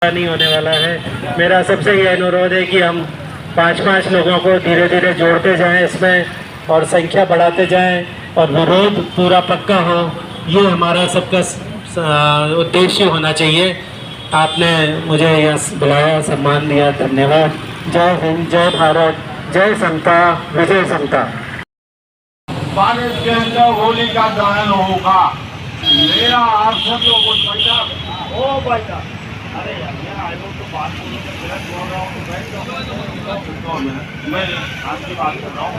नहीं होने वाला है। मेरा सबसे ये अनुरोध है कि हम 5-5 लोगों को धीरे धीरे जोड़ते जाएं इसमें और संख्या बढ़ाते जाएं और विरोध पूरा पक्का हो, ये हमारा सबका उद्देश्य होना चाहिए। आपने मुझे यहाँ बुलाया, सम्मान दिया, धन्यवाद। जय हिंद, जय भारत, जय समता, विजय समता। भारत के अंदर होली का दहन होगा। मेरा आप सब लोगों को बेटा ओ बेटा, अरे यार आई लोग तो बात बोलो तो मेरा बोल रहा हूँ, मैं आपकी बात कर रहा हूँ।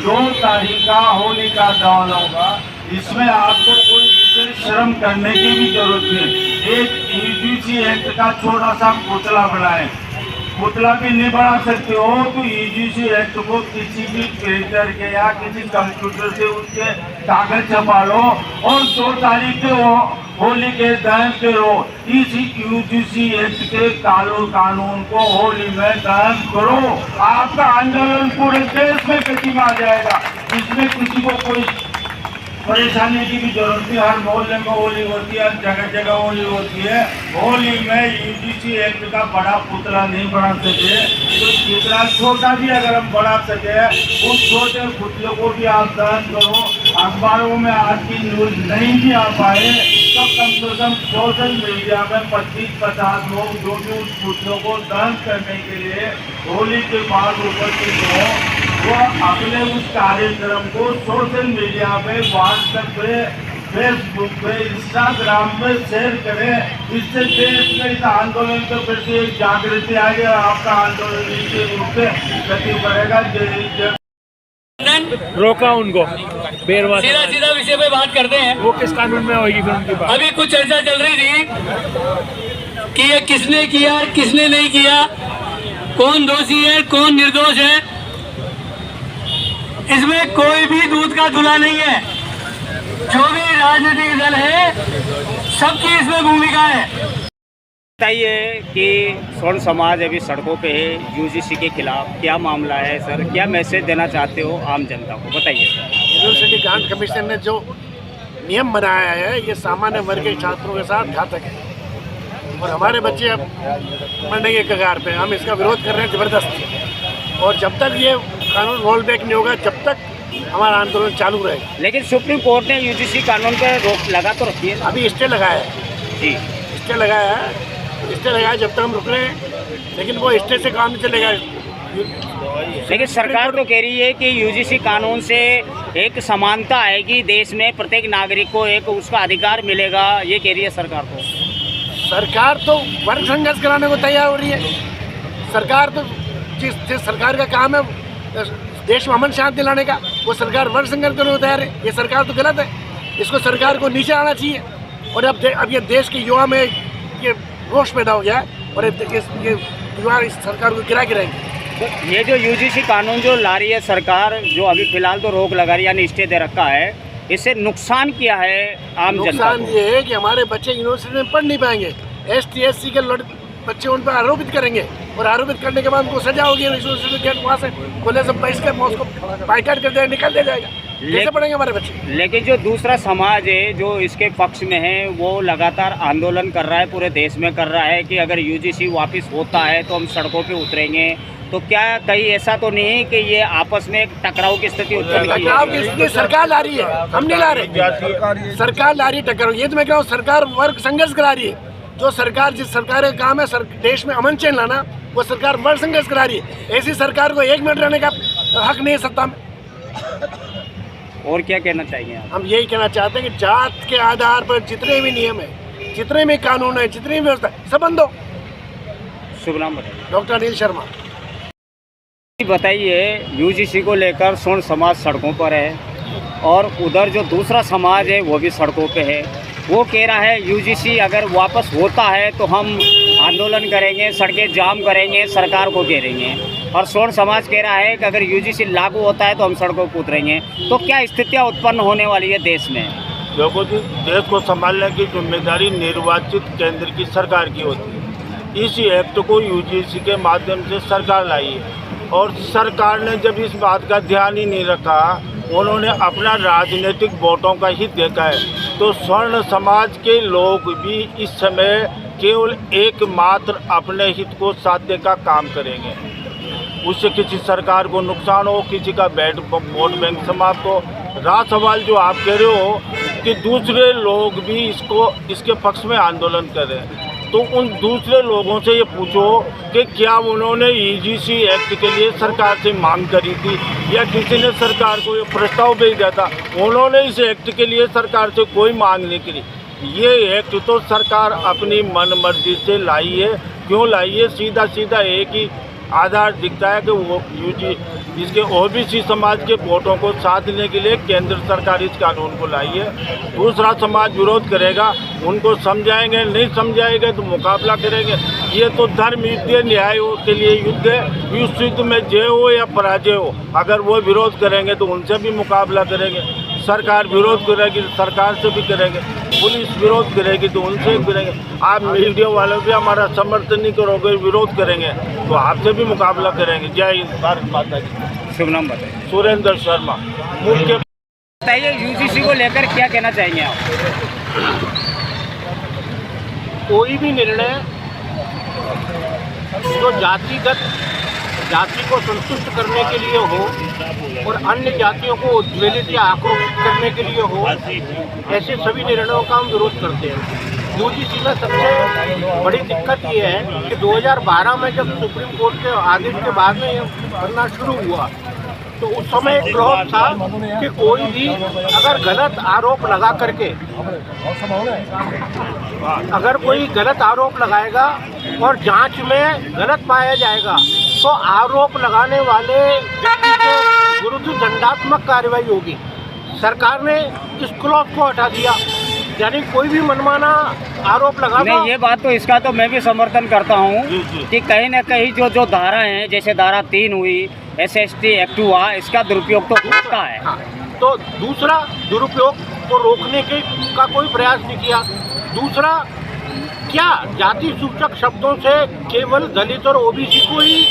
2 तारीख का होली का दहन होगा। इसमें आपको कोई विशेष श्रम करने की भी जरूरत नहीं। एक यूजीसी एक्ट का छोटा सा पुतला बनाए, पुतला भी नहीं बना सकते हो तो यूजीसी एक्ट को किसी भी प्रिंटर के या किसी कंप्यूटर से उसके कागज छपा लो और 2 तारीख के होली के दहन करो। इस यूजीसी एक्ट के कानून को होली में दहन करो। आपका आंदोलन पूरे देश में गति में आ जाएगा। इसमें किसी को कोई परेशानी की भी जरूरत नहीं। हर मोहल्ले में होली होती है, जगह जगह होली होती है। होली में यूजीसी एक्ट का बड़ा पुतला नहीं बना सके तो जितना छोटा भी अगर हम बना सके उस छोटे पुतले को भी आप दहन करो। अखबारों में आज की न्यूज नहीं भी आ पाए तो कम से कम सोशल मीडिया में 25-50 लोग जो भी उस पुतलों को दहन करने के लिए होली के बाद उपस्थित हो, वो अपने उस कार्यक्रम को सोशल मीडिया पे, व्हाट्सएप पे, फेसबुक पे, इंस्टाग्राम पे शेयर करें। इससे देश में इस आंदोलन के प्रति एक जागृति आएगी और आपका आंदोलन निश्चित रूप से गति बढ़ेगा। रोका उनको बेरवा, सीधा विषय पे बात करते हैं। वो किस कानून में होगी फिर उनकी बात? अभी कुछ चर्चा चल रही थी कि ये किसने किया, किसने नहीं किया, कौन दोषी है, कौन निर्दोष है। इसमें कोई भी दूध का धुला नहीं है। जो भी राजनीतिक दल है सबकी इसमें भूमिका है। बताइए कि स्वर्ण समाज अभी सड़कों पे है यूजीसी के खिलाफ, क्या मामला है सर? क्या मैसेज देना चाहते हो आम जनता को, बताइए। यूनिवर्सिटी ग्रांट कमीशन ने जो नियम बनाया है ये सामान्य वर्ग के छात्रों के साथ घातक है और हमारे बच्चे अब मरने के कगार पे। हम इसका विरोध कर रहे हैं ज़बरदस्त और जब तक ये कानून रोल बैक नहीं होगा जब तक हमारा आंदोलन चालू रहेगा। लेकिन सुप्रीम कोर्ट ने यूजीसी कानून पर रोक लगा तो रखी है। अभी स्टे लगाया है जी, स्टे लगाया है जब तक हम रुक रहे हैं, लेकिन वो स्टे से काम नहीं चलेगा। लेकिन सरकार तो कह रही है कि यूजीसी कानून से एक समानता आएगी देश में, प्रत्येक नागरिक को एक उसका अधिकार मिलेगा, ये कह रही है सरकार। को सरकार तो वर्ग संघर्ष कराने को तैयार हो रही है। सरकार तो जिस सरकार का काम है देश में अमन शांति लाने का, वो सरकार वर्ग संघर्ष करने को तैयार है। ये सरकार तो गलत है, इसको सरकार को नीचे आना चाहिए। और अब ये देश के युवा में ये रोष पैदा हो गया है और ये युवा इस सरकार को गिराएंगे। तो ये जो यूजीसी कानून जो ला रही है सरकार, जो अभी फिलहाल तो रोक लगा रही है यानी स्टे दे रखा है, इससे नुकसान क्या है आम जनता को? नुकसान ये है कि हमारे बच्चे यूनिवर्सिटी में पढ़ नहीं पाएंगे। ST SC के बच्चे उन पर आरोपित करेंगे और आरोपित करने के बाद उनको सजा होगी। यूनिवर्सिटी गेट वहाँ से खोले से बहिष्कार उसको बाइकाट कर दिया, निकाल दिया जाएगा। कैसे पढ़ेंगे हमारे बच्चे? लेकिन जो दूसरा समाज है जो इसके पक्ष में है वो लगातार आंदोलन कर रहा है, पूरे देश में कर रहा है कि अगर यूजीसी वापस होता है तो हम सड़कों पे उतरेंगे। तो क्या कहीं ऐसा तो नहीं है कि ये आपस में एक टकराव की स्थिति उत्पन्न की टकराव की स्थिति सरकार ला रही है, हम नहीं ला रहे। सरकार ला रही है टकराव। ये तो मैं कह रहा हूँ सरकार वर्ग संघर्ष करा रही है। जो सरकार जिस सरकार का काम है देश में अमन चैन लाना, वो सरकार वर्ग संघर्ष करा रही है। ऐसी सरकार को 1 मिनट रहने का हक नहीं है सत्ता में। और क्या कहना चाहिए आप? हम यही कहना चाहते हैं कि जात के आधार पर जितने भी नियम है, जितने भी कानून है, जितनी भी व्यवस्था सब बंद हो। शुभ नाम बताइए। डॉक्टर अनिल शर्मा। बताइए, यूजीसी को लेकर स्वर्ण समाज सड़कों पर है और उधर जो दूसरा समाज है वो भी सड़कों पे है। वो कह रहा है यूजीसी अगर वापस होता है तो हम आंदोलन करेंगे, सड़कें जाम करेंगे, सरकार को घेरेंगे। और स्वर्ण समाज कह रहा है कि अगर यूजीसी लागू होता है तो हम सड़कों पर उतरेंगे। तो क्या स्थितियाँ उत्पन्न होने वाली है देश में? देखो जी, देश को संभालने की जिम्मेदारी निर्वाचित केंद्र की सरकार की होती है। इस एक्ट को यूजीसी के माध्यम से सरकार लाई है और सरकार ने जब इस बात का ध्यान ही नहीं रखा, उन्होंने अपना राजनीतिक वोटों का ही देखा है। तो स्वर्ण समाज के लोग भी इस समय केवल एकमात्र अपने हित को साधने का काम करेंगे। उससे किसी सरकार को नुकसान हो, किसी का वोट बैंक समाप्त हो। रहा सवाल जो आप कह रहे हो कि दूसरे लोग भी इसके पक्ष में आंदोलन कर रहे हैं, तो उन दूसरे लोगों से ये पूछो कि क्या उन्होंने ईजीसी एक्ट के लिए सरकार से मांग करी थी या किसी ने सरकार को ये प्रस्ताव भेजा था। उन्होंने इस एक्ट के लिए सरकार से कोई मांग नहीं करी। ये एक्ट तो सरकार अपनी मन मर्जी से लाई है। क्यों लाई है? सीधा सीधा एक ही आधार दिखता है कि वो इसके ओबीसी समाज के वोटों को साधने के लिए केंद्र सरकार इस कानून को लाई है। दूसरा समाज विरोध करेगा, उनको समझाएंगे, नहीं समझाएंगे तो मुकाबला करेंगे। ये तो धर्म युद्ध, न्याय के लिए युद्ध है। इस युद्ध में जय हो या पराजय हो, अगर वो विरोध करेंगे तो उनसे भी मुकाबला करेंगे। सरकार विरोध करेगी तो सरकार से भी करेंगे, पुलिस विरोध करेगी तो उनसे भी करेंगे। आप मीडिया वाले भी हमारा समर्थन नहीं करोगे, विरोध करेंगे तो आपसे भी मुकाबला करेंगे। जय हिंद, भारत माता की। शुभ नाम बताइए। सुरेंद्र शर्मा, मुख्य। बताइए यूजीसी को लेकर क्या कहना चाहेंगे आप? कोई भी निर्णय जो जाति को संतुष्ट करने के लिए हो और अन्य जातियों को उद्वेलित या आक्रोशित करने के लिए हो, ऐसे सभी निर्णयों का हम विरोध करते हैं। यूजीसी में सबसे बड़ी दिक्कत ये है कि 2012 में जब सुप्रीम कोर्ट के आदेश के बाद में ये बनना शुरू हुआ तो उस समय एक प्रभाव था कि कोई भी अगर गलत आरोप लगा करके अगर कोई गलत आरोप लगाएगा और जांच में गलत पाया जाएगा तो आरोप लगाने वाले व्यक्ति के विरुद्ध दंडात्मक कार्रवाई होगी। सरकार ने इस क्लॉज को हटा दिया, यानी कोई भी मनमाना आरोप लगा। नहीं, ये बात तो इसका तो मैं भी समर्थन करता हूँ कि कहीं ना कहीं जो धारा हैं, जैसे धारा 3 हुई, SST एक्ट हुआ, इसका दुरुपयोग तो होता है। हाँ, तो दूसरा दुरुपयोग को रोकने का कोई प्रयास नहीं किया। दूसरा, क्या जाति सूचक शब्दों से केवल दलित और ओबीसी को ही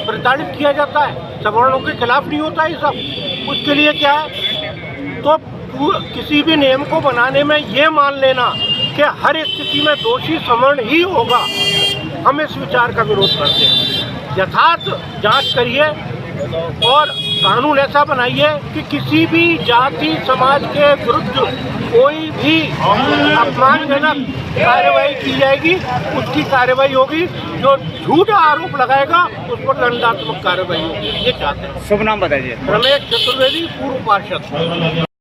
प्रताड़ित किया जाता है? सवर्णों के खिलाफ नहीं होता है सब। उसके लिए क्या है, तो किसी भी नियम को बनाने में ये मान लेना कि हर एक स्थिति में दोषी सवर्ण ही होगा, हम इस विचार का विरोध करते हैं। यथार्थ जांच करिए और कानून ऐसा बनाइए कि किसी भी जाति समाज के विरुद्ध कोई भी अपमानजनक कार्रवाई की जाएगी, उसकी कार्रवाई होगी। जो झूठा आरोप लगाएगा उस पर दंडात्मक कार्रवाई होगी। ये चाहते हैं। शुभ नाम बताइए। रमेश चतुर्वेदी, पूर्व पार्षद।